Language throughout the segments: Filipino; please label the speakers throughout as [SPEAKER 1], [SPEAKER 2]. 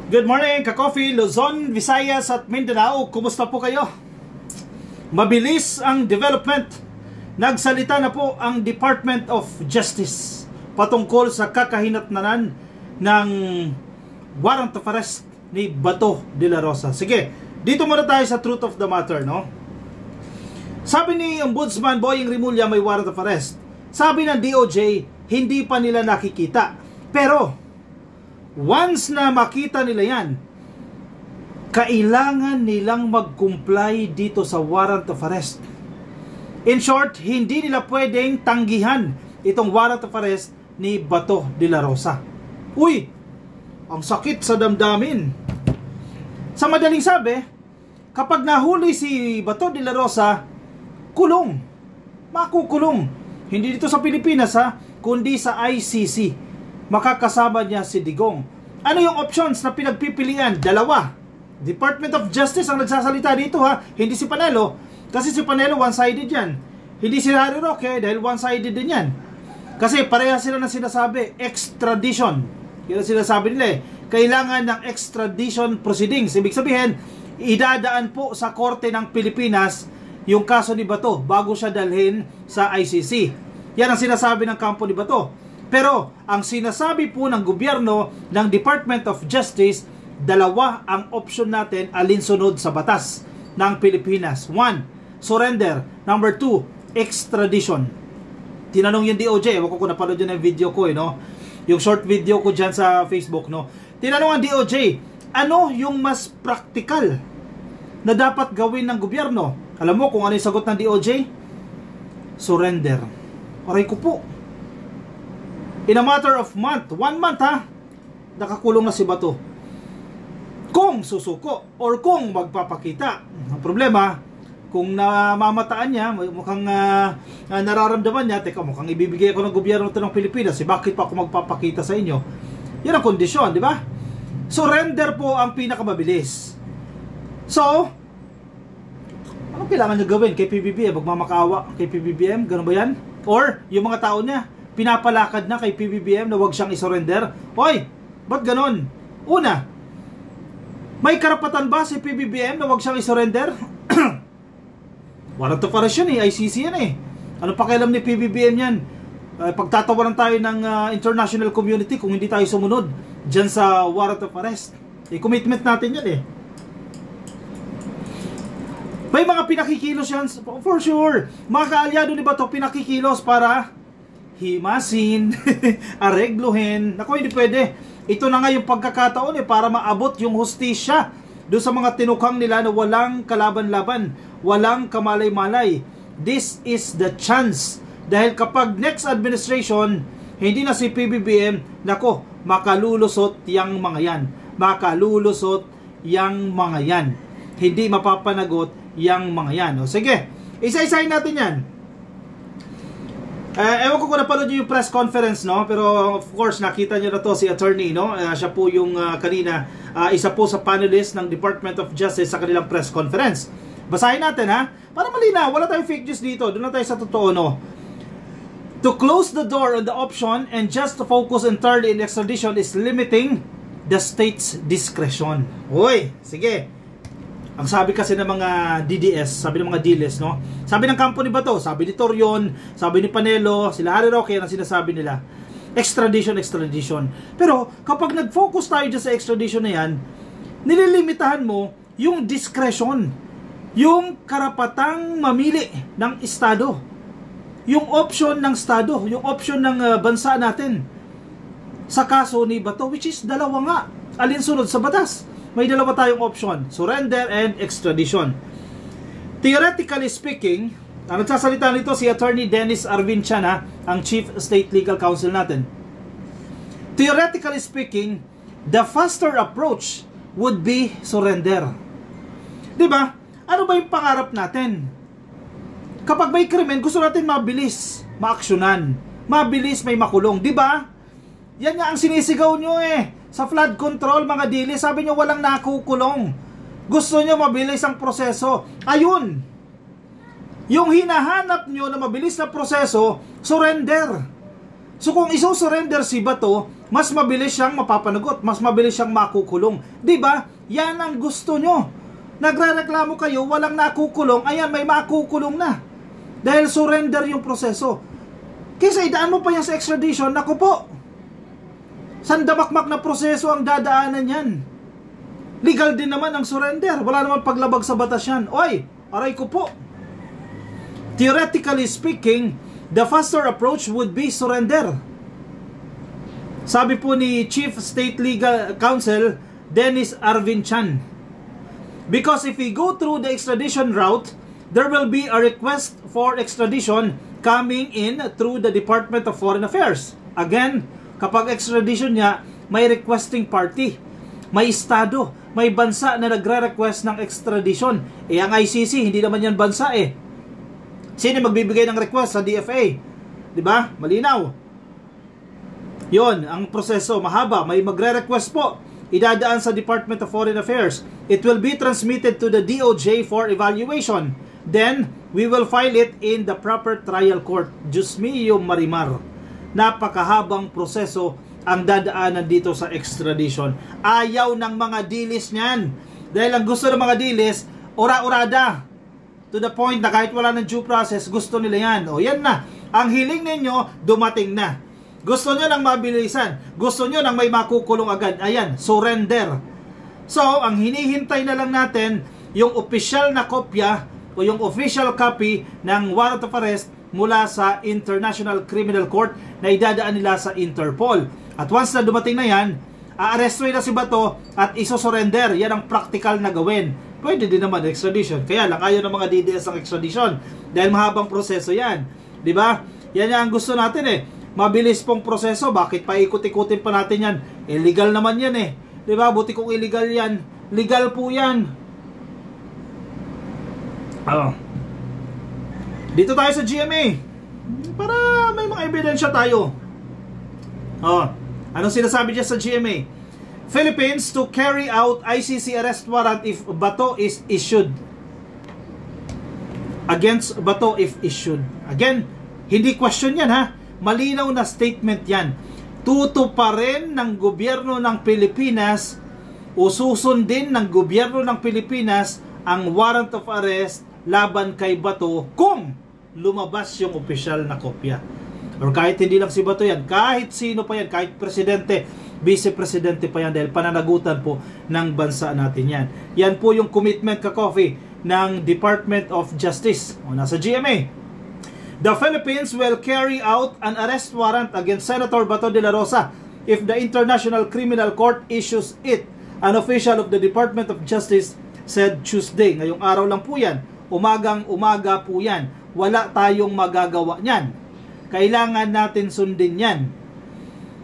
[SPEAKER 1] Good morning, Ka-Coffee, Luzon, Visayas at Mindanao. Kumusta po kayo? Mabilis ang development. Nagsalita na po ang Department of Justice patungkol sa kakahinatnanan ng warrant of arrest ni Bato de la Rosa. Sige, dito muna tayo sa truth of the matter, no? Sabi ni Ombudsman Boying Rimulya may warrant of arrest. Sabi ng DOJ, hindi pa nila nakikita. Pero once na makita nila yan, kailangan nilang mag-comply dito sa warrant of arrest. In short, hindi nila pwedeng tanggihan itong warrant of arrest ni Bato de la Rosa. Uy, ang sakit sa damdamin. Sa madaling sabi, kapag nahuli si Bato de la Rosa, kulong. Makukulong. Hindi dito sa Pilipinas kundi sa ICC. Makakasama niya si Digong. Ano yung options na pinagpipilian? Dalawa. Department of Justice ang nagsasalita dito hindi si Panelo. Kasi si Panelo one-sided yan. Hindi si Harry Roque dahil one-sided din yan. Kasi pareha sila na sinasabi, extradition. Yun ang sinasabi nila Kailangan ng extradition proceedings. Ibig sabihin, idadaan po sa korte ng Pilipinas yung kaso ni Bato bago siya dalhin sa ICC. Yan ang sinasabi ng kampo ni Bato. Pero ang sinasabi po ng gobyerno ng Department of Justice, dalawa ang option natin alinsunod sa batas ng Pilipinas. 1, surrender. Number 2, extradition. Tinanong yung DOJ, ewan ko kung napanood yun yung video ko, no? Yung short video ko dyan sa Facebook, no? Tinanong ang DOJ, ano yung mas practical na dapat gawin ng gobyerno? Alam mo kung ano yung sagot ng DOJ? Surrender. Aray ko po. In a matter of month, 1 month nakakulong na si Bato. Kung susuko or kung magpapakita. Ang problema, kung namamataan niya, mukhang nararamdaman niya, teka, mukhang ibibigay ako ng gobyerno ito ng Pilipinas, bakit pa ako magpapakita sa inyo? Yan ang kondisyon, di ba? Surrender po ang pinakamabilis. So, anong kailangan niya gawin kay PBBM? Magmamakaawa kay PBBM? Ganun ba yan? Or, yung mga tao niya, pinapalakad na kay PBBM na wag siyang isurrender? Hoy, ba't ganun? Una, may karapatan ba si PBBM na wag siyang isurrender? Warrant of arrest yun ICC yan Ano pakialam ni PBBM yan? Pagtatawanan tayo ng international community kung hindi tayo sumunod dyan sa warrant of arrest. Commitment natin yan May mga pinakikilos yan, for sure. Mga kaalyado ni Bato pinakikilos para himasin, aregluhin. Naku, hindi pwede. Ito na nga yung pagkakataon para maabot yung hustisya doon sa mga tinukhang nila na walang kalaban-laban, walang kamalay-malay. This is the chance. Dahil kapag next administration, hindi na si PBBM, nako, makalulusot yang mga yan. Makalulusot yang mga yan. Hindi mapapanagot yang mga yan. O, sige, isa-isahin natin yan. Ewan ko kung napanood nyo yung press conference, no? Pero of course, nakita nyo na to si attorney, no? Siya po yung kanina, isa po sa panelist ng Department of Justice sa kanilang press conference. Basahin natin, para malinaw, wala tayong fake news dito. Doon na tayo sa totoo, no? To close the door on the option and just to focus entirely in extradition is limiting the state's discretion. Hoy, sige. Ang sabi kasi ng mga DDS, sabi ng mga DLS, no? Sabi ng kampo ni Bato, sabi ni Torion, sabi ni Panelo, sila Harry Roque, yan ang sinasabi nila. Extradition, extradition. Pero kapag nag-focus tayo dyan sa extradition na yan, nililimitahan mo yung discretion, yung karapatang mamili ng Estado, yung option ng Estado, yung option ng bansa natin sa kaso ni Bato, which is dalawa nga, alinsunod sa batas. May dalawa tayong option, surrender and extradition. Theoretically speaking, ang nagsasalita nito si Attorney Dennis Arvin Chan, ang Chief State Legal Counsel natin. Theoretically speaking, the faster approach would be surrender. Diba? Ano ba yung pangarap natin? Kapag may krimen, gusto natin mabilis, maaksyonan. Mabilis, may makulong. Diba? Yan nga ang sinisigaw nyo Sa flood control, mga dili, sabi nyo walang nakukulong. Gusto nyo mabilis ang proseso. Ayun! Yung hinahanap nyo na mabilis na proseso, surrender. So kung iso-surrender si Bato, mas mabilis siyang mapapanagot, mas mabilis siyang makukulong. 'Di ba? Yan ang gusto nyo. Nagrereklamo kayo, walang nakukulong, ayan, may makukulong na. Dahil surrender yung proseso. Kaysa idaan mo pa yan sa extradition, naku po, sandamakmak na proseso ang dadaanan yan. Legal din naman ang surrender. Wala naman paglabag sa batas yan. Oy, aray ko po. Theoretically speaking, the faster approach would be surrender. Sabi po ni Chief State Legal Counsel Dennis Arvin Chan, because if we go through the extradition route, there will be a request for extradition coming in through the Department of Foreign Affairs. Again, kapag extradition niya, may requesting party, may estado, may bansa na nagre-request ng extradition. Ang ICC, hindi naman yan bansa eh. Sino magbibigay ng request? Sa DFA. Diba? Malinaw. Yon, ang proseso mahaba, may magre-request po, idadaan sa Department of Foreign Affairs. It will be transmitted to the DOJ for evaluation. Then, we will file it in the proper trial court. Diyos mio marimar. Napakahabang proseso ang dadaanan dito sa extradition. Ayaw ng mga dilis niyan. Dahil ang gusto ng mga dilis, ora-orada. To the point na kahit wala ng due process, gusto nila yan. O yan na. Ang hiling ninyo, dumating na. Gusto nyo ng mabilisan. Gusto nyo ng may makukulong agad. Ayan, surrender. So, ang hinihintay na lang natin, yung official na kopya o yung official copy ng warrant of arrest mula sa International Criminal Court na idadaan nila sa Interpol. At once na dumating na yan, aarestuin na si Bato at isosurrender. Yan ang practical na gawin. Pwede din naman extradition. Kaya lang ayaw ng mga DDS ang extradition. Dahil mahabang proseso yan. Diba? Yan ang gusto natin eh. Mabilis pong proseso, bakit paikot-ikutin pa natin yan? Illegal naman yan eh. Diba? Buti kung illegal yan. Legal po yan. Dito tayo sa GMA. Para may mga ebidensya tayo. Anong sinasabi dyan sa GMA? Philippines to carry out ICC arrest warrant if Bato is issued. Against Bato if issued. Again, hindi question yan ha. Malinaw na statement yan. Tutuparin ng gobyerno ng Pilipinas o susundin ng gobyerno ng Pilipinas ang warrant of arrest laban kay Bato kung lumabas yung opisyal na kopya. Or kahit hindi lang si Bato yan, kahit sino pa yan, kahit presidente, vice-presidente pa yan, dahil pananagutan po ng bansa natin yan. Yan po yung commitment ka-coffee ng Department of Justice. O nasa GMA. The Philippines will carry out an arrest warrant against Senator Bato de la Rosa if the International Criminal Court issues it. An official of the Department of Justice said Tuesday. Ngayong araw lang po yan. Umagang-umaga po yan. Wala tayong magagawa niyan. Kailangan natin sundin yan.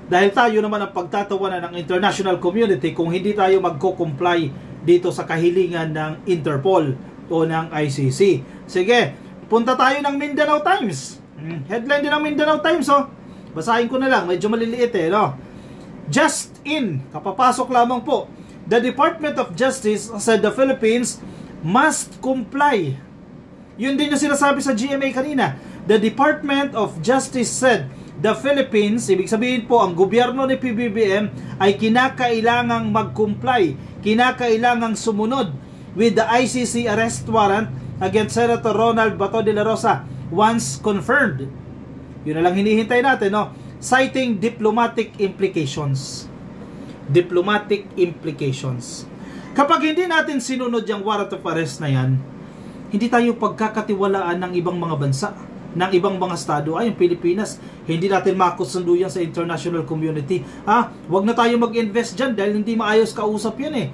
[SPEAKER 1] Dahil tayo naman ang pagtatawanan ng international community kung hindi tayo magko-comply dito sa kahilingan ng Interpol o ng ICC. Sige, punta tayo ng Mindanao Times. Headline din ng Mindanao Times, oh. Basahin ko na lang, medyo maliliit eh, no? Just in, kapapasok lamang po. The Department of Justice said the Philippines must comply. Yun din yung sinasabi sa GMA kanina. The Department of Justice said the Philippines, ibig sabihin po, ang gobyerno ni PBBM ay kinakailangang mag-comply, kinakailangang sumunod with the ICC arrest warrant against Senator Ronald Bato de la Rosa once confirmed. Yun na lang hinihintay natin, no? Citing diplomatic implications. Diplomatic implications. Kapag hindi natin sinunod yung warrant of arrest na yan, hindi tayo pagkakatiwalaan ng ibang mga bansa, ng ibang mga estado. Ay, yung Pilipinas, hindi natin makusundo yan sa international community. Wag na tayo mag-invest dyan dahil hindi maayos kausap yan eh.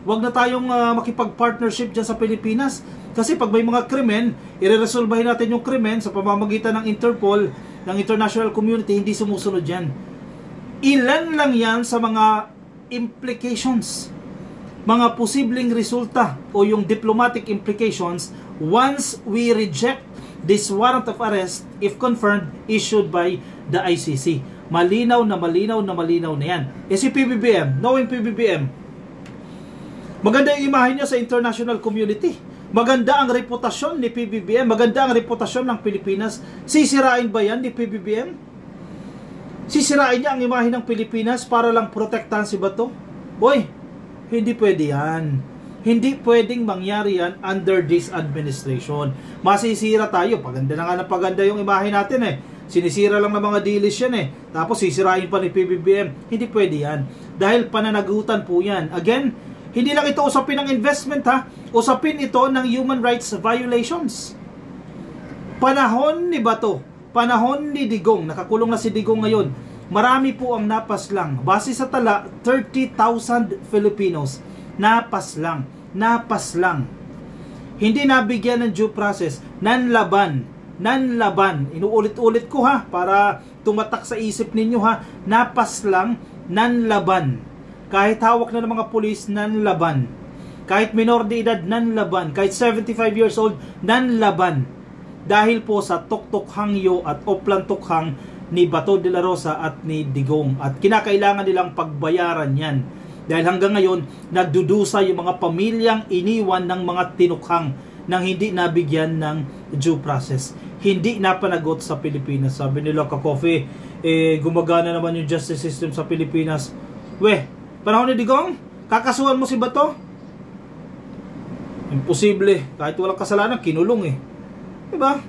[SPEAKER 1] Wag na tayong makipag-partnership dyan sa Pilipinas. Kasi pag may mga krimen, ireresolbahin natin yung krimen sa pamamagitan ng Interpol, ng international community, hindi sumusunod yan. Ilan lang yan sa mga implications, mga posibleng resulta o yung diplomatic implications once we reject this warrant of arrest if confirmed issued by the ICC. Malinaw na malinaw na malinaw na yan. Si PBBM, knowing PBBM, maganda yung imahe niya sa international community. Maganda ang reputasyon ni PBBM, maganda ang reputasyon ng Pilipinas. Sisirain ba yan ni PBBM? Sisirain niya ang imahe ng Pilipinas para lang protektahan si Bato? Hoy, hindi pwede yan. Hindi pwedeng mangyari yan under this administration. Masisira tayo. Paganda na nga ng paganda yung imahe natin eh. Sinisira lang ng mga dilis yan eh. Tapos sisirain pa ni PBBM. Hindi pwede yan. Dahil pananagutan po yan. Again, hindi lang ito usapin ng investment ha. Usapin ito ng human rights violations. Panahon ni Bato, panahon ni Digong, nakakulong na si Digong ngayon, marami po ang napaslang. Base sa tala, 30,000 Filipinos. Napaslang. Hindi nabigyan ng due process. Nanlaban. Inuulit-ulit ko ha, para tumatak sa isip ninyo ha. Napaslang, nanlaban. Kahit hawak na ng mga pulis, nanlaban. Kahit minor de edad, nanlaban. Kahit 75 years old, nanlaban. Dahil po sa tuktok hangyo at oplan tukhang ni Bato de la Rosa at ni Digong. At kinakailangan nilang pagbayaran yan. Dahil hanggang ngayon, nagdudusa yung mga pamilyang iniwan ng mga tinukhang nang hindi nabigyan ng due process. Hindi napanagot sa Pilipinas. Sabi nila, Ka-Coffee, gumagana naman yung justice system sa Pilipinas. Panahon ni Digong, kakasuhan mo si Bato? Imposible. Kahit walang kasalanan, kinulong eh. Diba?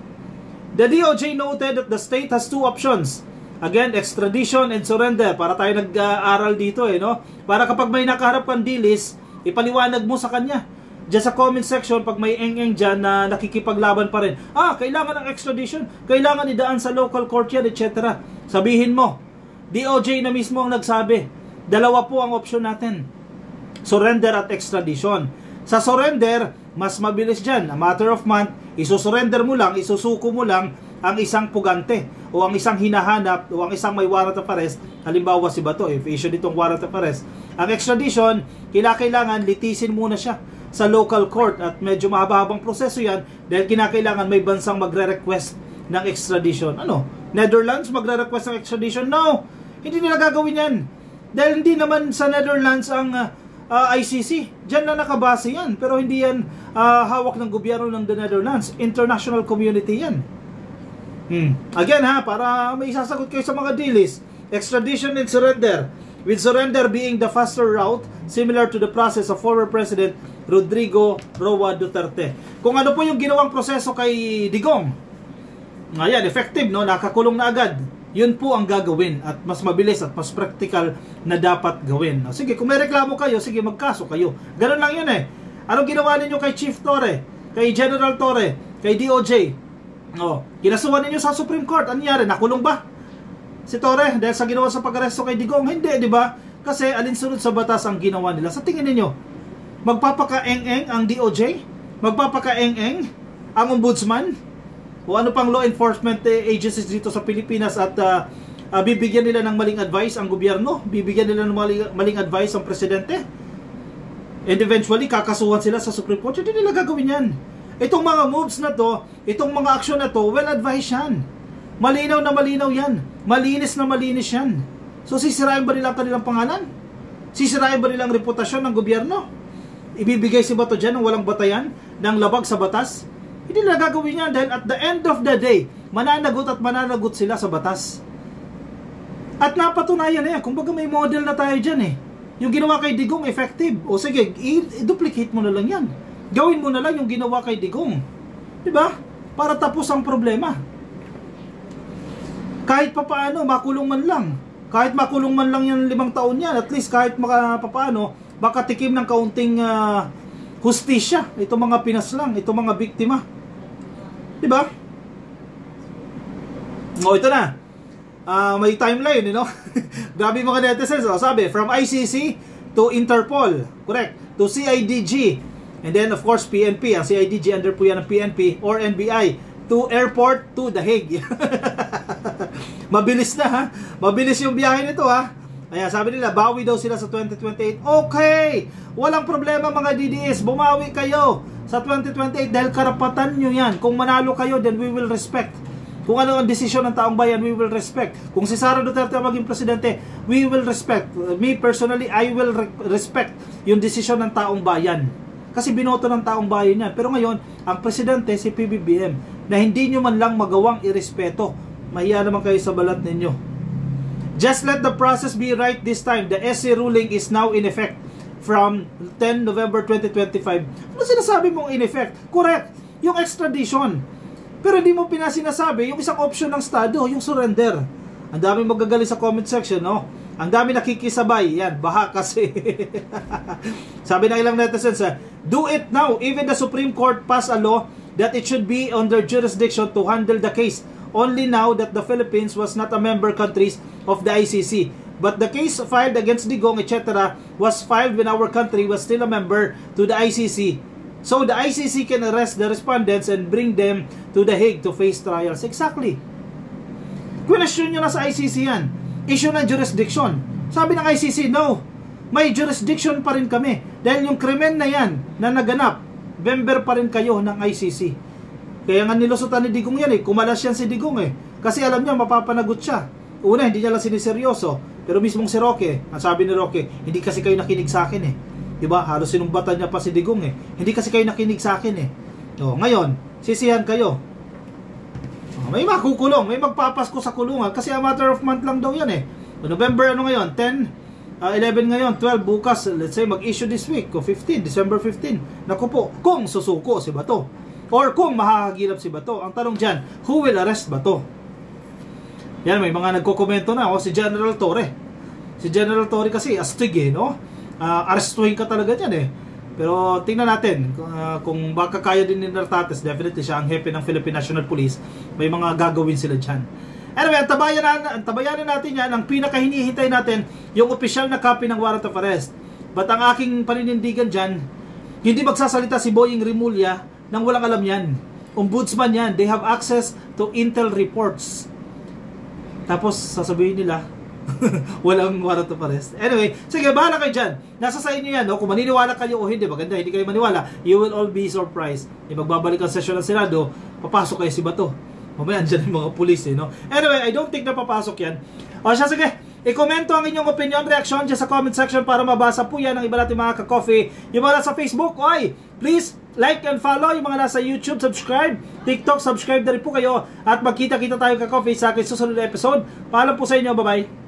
[SPEAKER 1] The DOJ noted that the state has two options. Again, extradition and surrender. Para tayo nag-aaral dito eh, no? Para kapag may nakaharap kang dilis, ipaliwanag mo sa kanya. Diyan sa comment section, pag may eng-eng dyan na nakikipaglaban pa rin, kailangan ng extradition, kailangan idaan sa local court yan, etc. Sabihin mo, DOJ na mismo ang nagsabi, dalawa po ang option natin. Surrender at extradition. Sa surrender, mas mabilis dyan. A matter of month, isusurrender mo lang, isusuko mo lang ang isang pugante o ang isang hinahanap o ang isang may warrant of arrest. Halimbawa si Bato, if issue ditong warrant of arrest. Ang extradition, kailangan litisin muna siya sa local court at medyo mahaba-habang proseso yan dahil kinakailangan may bansang magre-request ng extradition. Netherlands magre-request ng extradition? No! Hindi nila gagawin yan. Dahil hindi naman sa Netherlands ang ICC. Diyan na nakabase yan. Pero hindi yan hawak ng gobyerno ng the Netherlands. International community yan. Again ha, para may isasagot kayo sa mga dilis. Extradition and surrender. With surrender being the faster route, similar to the process of former President Rodrigo Roa Duterte. Kung ano po yung ginawang proseso kay Digong, ayan, effective, no? Nakakulong na agad. Yun po ang gagawin at mas mabilis at mas practical na dapat gawin. Sige, kung may reklamo kayo, sige, magkaso kayo. Ganun lang yun eh. Anong ginawa ninyo kay Chief Torre, kay General Torre, kay DOJ? Kinasuhan ninyo sa Supreme Court. Ano nangyari? Nakulong ba si Torre dahil sa ginawa sa pag-aresto kay Digong? Hindi, di ba? Kasi alinsunod sa batas ang ginawa nila. Sa tingin ninyo, magpapaka-eng-eng ang DOJ? Magpapaka-eng-eng ang Ombudsman? O ano pang law enforcement agencies dito sa Pilipinas at bibigyan nila ng maling advice ang gobyerno? Bibigyan nila ng maling advice ang presidente? And eventually, kakasuhan sila sa Supreme Court. Hindi nila gagawin yan. Itong mga moves na to, itong mga aksyon na to, well-advised yan. Malinaw na malinaw yan. Malinis na malinis yan. So, sisirain ba nila ang kanilang pangalan? Sisirain ba nila ang reputasyon ng gobyerno? Ibibigay si Bato dyan ng walang batayan, ng labag sa batas? Hindi nila gagawin yan dahil at the end of the day, mananagot at mananagot sila sa batas. At napatunayan na yan. Kung baga may model na tayo dyan eh. Yung ginawa kay Digong, effective. O sige, i-duplicate mo na lang yan. Gawin mo na lang yung ginawa kay Digong. Diba? Para tapos ang problema. Kahit papaano, makulong man lang. Kahit makulong man lang yan 5 taon yan, at least kahit papaano, baka tikim ng kaunting hustisya. Itong mga pinaslang, itong mga biktima. Diba? Ito na. May timeline, you know? Grabe mga netizens. Sabi, from ICC to Interpol. Correct. To CIDG. And then, of course, PNP. Ang CIDG under po yan ng PNP or NBI. To airport to The Hague. Mabilis na ha. Mabilis yung biyahe nito ha. Ayan, sabi nila, bawi daw sila sa 2028. Okay! Walang problema mga DDS. Bumawi kayo sa 2028 dahil karapatan nyo yan. Kung manalo kayo, then we will respect. Kung ano ang desisyon ng taong bayan, we will respect. Kung si Sara Duterte ang maging presidente, we will respect. Me personally, I will respect yung desisyon ng taong bayan. Kasi binoto ng taong bayan yan. Pero ngayon, ang presidente si PBBM na hindi nyo man lang magawang irespeto. Mahiya naman kayo sa balat ninyo. Just let the process be right this time. The SC ruling is now in effect from 10 November 2025. Ano sinasabi mong in effect? Correct. Yung extradition. Pero hindi mo pinasinasabi yung isang option ng Estado, yung surrender. Ang dami magagaling sa comment section, no? Ang dami nakikisabay. Yan, baha kasi. Sabi ng ilang netizens, do it now. Even the Supreme Court passed a law that it should be under jurisdiction to handle the case. Only now that the Philippines was not a member countries of the ICC. But the case filed against Digong, etc. was filed when our country was still a member to the ICC. So the ICC can arrest the respondents and bring them to The Hague to face trials. Exactly. Question nyo na sa ICC yan. Issue ng jurisdiction. Sabi ng ICC, no. May jurisdiction pa rin kami. Dahil yung krimen na yan na naganap, member pa rin kayo ng ICC. Kaya nga nilusutan ni Digong yan kumalas yan si Digong Kasi alam niya mapapanagot siya. Una, hindi niya lang siniseryoso. Pero mismong si Roque, ang sabi ni Roque, hindi kasi kayo nakinig sa akin Diba? Halos sinumbatan niya pa si Digong Hindi kasi kayo nakinig sa akin ngayon, sisihan kayo. May makukulong, may magpapasko sa kulungan kasi a matter of month lang daw yan November ngayon? 10, 11 ngayon, 12 bukas, let's say mag-issue this week o 15, December 15. Naku po, kung susuko si Bato or kung mahahagilap si Bato, ang tanong dyan, who will arrest Bato? Yan, may mga nagko-komento na si General Torre. Si General Torre kasi astig no? Arestuhin ka talaga dyan Pero tingnan natin kung baka kaya din ni Nartates. Definitely siya ang hepe ng Philippine National Police. May mga gagawin sila dyan. Anyway, tabayanan natin yan. Ang pinakahinihintay natin, yung official na copy ng warrant of arrest. But ang aking paninindigan dyan, hindi magsasalita si Boying Rimulya nang walang alam yan. Ombudsman yan. They have access to intel reports. Tapos sasabihin nila, walang warrant of arrest. Anyway, sige, bahala kayo dyan. Nasa sa inyo yan, kung maniniwala kayo o hindi, maganda, hindi kayo maniwala, you will all be surprised. Magbabalik ang session ng Senado, papasok kayo si Bato. Mamaya andyan yung mga pulis Anyway, I don't think na papasok yan. O siya, sige, i-komento ang inyong opinion, reaction dyan sa comment section para mabasa po yan ng iba natin mga ka-coffee. Yung mga nasa Facebook, please like and follow. Yung mga nasa YouTube, subscribe. TikTok, subscribe na rin po kayo. At magkita-kita tayo ka-coffee sa akin susunod na episode. Paalam po sa inyo, bye-bye.